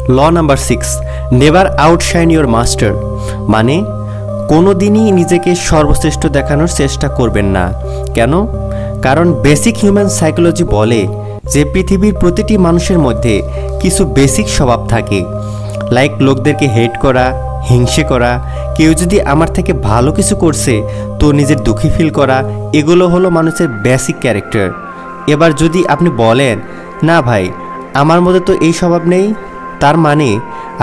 Law number 6, never outshine your master, মানে কোনো দিনই নিজেকে সর্বশ্রেষ্ঠ দেখানোর চেষ্টা করবেন না। কেন? কারণ বেসিক হিউম্যান সাইকোলজি বলে যে পৃথিবীর প্রতিটি মানুষের মধ্যে কিছু বেসিক স্বভাব থাকে, লাইক লোকদেরকে হেট করা, হিংসে করা, কেউ যদি আমার থেকে ভালো কিছু করছে তো নিজের দুঃখী ফিল করা, এগুলো হলো মানুষের বেসিক ক্যারেক্টার। এবার যদি আপনি বলেন না ভাই আমার মধ্যে তো এই স্বভাব নেই, তার মানে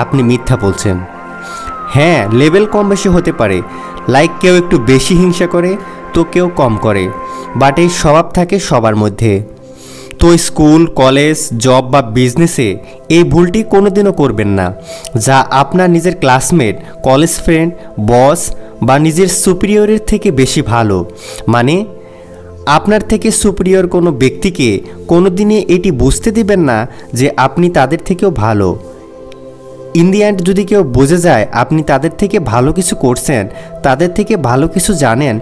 আপনি মিথ্যা বলছেন। হ্যাঁ, লেভেল কম বেশি হতে পারে, লাইক কেউ একটু বেশি হিংসা করে তো কেউ কম করে, বাট এই স্বভাব থাকে সবার মধ্যে। তো স্কুল, কলেজ, জব বা বিজনেসে এই ভুলটি কোনোদিনও করবেন না যা আপনার নিজের ক্লাসমেট, কলেজ ফ্রেন্ড, বস বা নিজের সুপিরিয়রের থেকে বেশি ভালো। মানে আপনার থেকে সুপিরিয়র কোনো ব্যক্তিকে কোনোদিনই এটি বুঝতে দিবেন না যে আপনি তাদের থেকেও ভালো। ইন দি এন্ড যদি কেউ বুঝে যায় আপনি তাদের থেকে ভালো কিছু করছেন, তাদের থেকে ভালো কিছু জানেন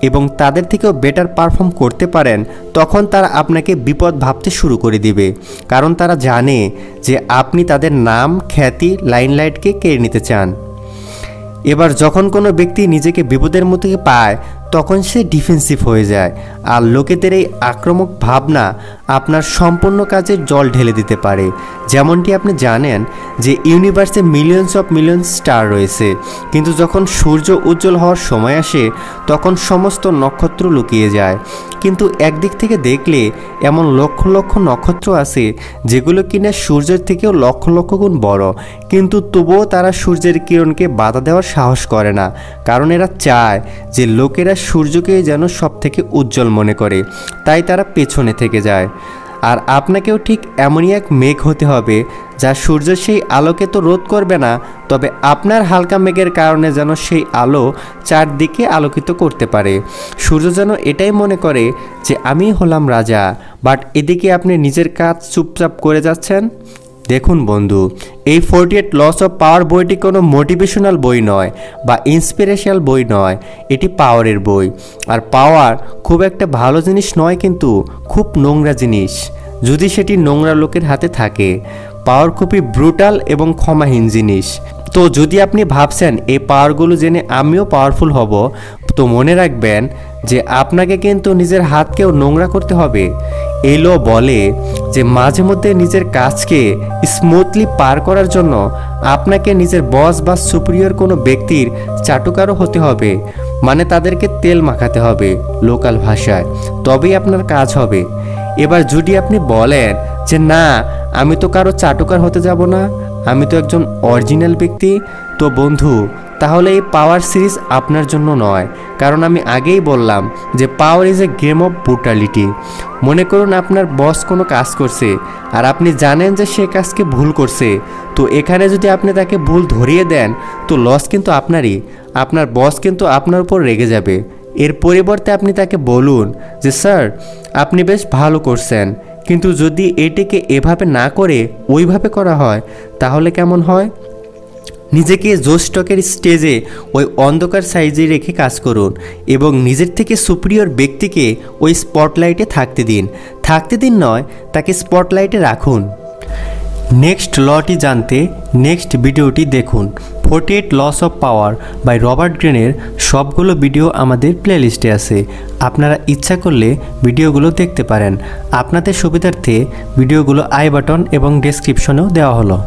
এবং তাদের থেকেও বেটার পারফর্ম করতে পারেন, তখন তারা আপনাকে বিপদ ভাবতে শুরু করে দিবে, কারণ তারা জানে যে আপনি তাদের নাম, খ্যাতি, লাইমলাইটকে কেড়ে নিতে চান। এবার যখন কোনো ব্যক্তি নিজেকে বিপদের মধ্যে পায় তখন সে ডিফেন্সিভ হয়ে যায়, আর লোকেদের এই আক্রমক ভাবনা আপনার সম্পূর্ণ কাজে জল ঢেলে দিতে পারে। যেমনটি আপনি জানেন যে ইউনিভার্সে মিলিয়নস অফ মিলিয়ন স্টার রয়েছে, কিন্তু যখন সূর্য উজ্জ্বল হওয়ার সময় আসে তখন সমস্ত নক্ষত্র লুকিয়ে যায়। কিন্তু একদিক থেকে দেখলে এমন লক্ষ লক্ষ নক্ষত্র আছে যেগুলো কিনা সূর্যের থেকেও লক্ষ লক্ষ গুণ বড়, কিন্তু তবুও তারা সূর্যের কিরণকে বাধা দেওয়ার সাহস করে না, কারণ এরা চায় যে লোকেরা সূর্যকে যেন সব থেকে উজ্জ্বল মনে করে, তাই তারা পেছনে থেকে যায়। আর আপনাকেও ঠিক এমনই এক মেঘ হতে হবে যা সূর্যের সেই আলোকে তো রোধ করবে না, তবে আপনার হালকা মেঘের কারণে যেন সেই আলো চারদিকে আলোকিত করতে পারে। সূর্য যেন এটাই মনে করে যে আমি হলাম রাজা, বাট এদিকে আপনি নিজের কাজ চুপচাপ করে যাচ্ছেন। দেখুন বন্ধু, এই 48 লস অফ পাওয়ার বইটি কোনো মোটিভেশনাল বই নয় বা ইন্সপিরেশনাল বই নয়, এটি পাওয়ারের বই। আর পাওয়ার খুব একটা ভালো জিনিস নয়, কিন্তু খুব নোংরা জিনিস যদি সেটি নোংরা লোকের হাতে থাকে। পাওয়ার খুবই ব্রুটাল এবং ক্ষমাহীন জিনিস। তো যদি আপনি ভাবছেন এই পাওয়ারগুলো জেনে আমিও পাওয়ারফুল হব, তো মনে রাখবেন যে আপনাকে কিন্তু নিজের হাতকেও নোংরা করতে হবে। এই ল বলে যে মাঝে মধ্যে নিজের কাজকে স্মুথলি পার করার জন্য আপনাকে নিজের বস বা সুপিরিয়র কোনো ব্যক্তির চাটুকারও হতে হবে, মানে তাদেরকে তেল মাখাতে হবে লোকাল ভাষায়, তবেই আপনার কাজ হবে। এবার যদি আপনি বলেন যে না আমি তো কারো চাটুকার হতে যাব না, আমি তো একজন অরিজিনাল ব্যক্তি, তো বন্ধু তাহলে এই পাওয়ার সিরিজ আপনার জন্য নয়, কারণ আমি আগেই বললাম যে power is a game of brutality. মনে করুন আপনার বস কোনো কাজ করছে আর আপনি জানেন যে সে কাজকে ভুল করছে, তো এখানে যদি আপনি তাকে ভুল ধরিয়ে দেন তো লস কিন্তু আপনারই, আপনার বস কিন্তু আপনার উপর রেগে যাবে। এর পরিবর্তে আপনি তাকে বলুন যে স্যার আপনি বেশ ভালো করছেন, কিন্তু যদি এটিকে এভাবে না করে ওইভাবে করা হয় তাহলে কেমন হয়? নিজেকে জোস্টকের স্টেজে ওই অন্ধকার সাইজে রেখে কাজ করুন এবং নিজের থেকে সুপিরিয়র ব্যক্তিকে ওই স্পটলাইটে থাকতে দিন নয়, তাকে স্পটলাইটে রাখুন। নেক্সট লটি জানতে নেক্সট ভিডিওটি দেখুন। 48 laws of power by Robert গ্রেনের সবগুলো ভিডিও আমাদের প্লেলিস্টে আছে, আপনারা ইচ্ছা করলে ভিডিওগুলো দেখতে পারেন। আপনাদের সুবিধার্থে ভিডিওগুলো আই বাটন এবং ডেসক্রিপশনেও দেওয়া হলো।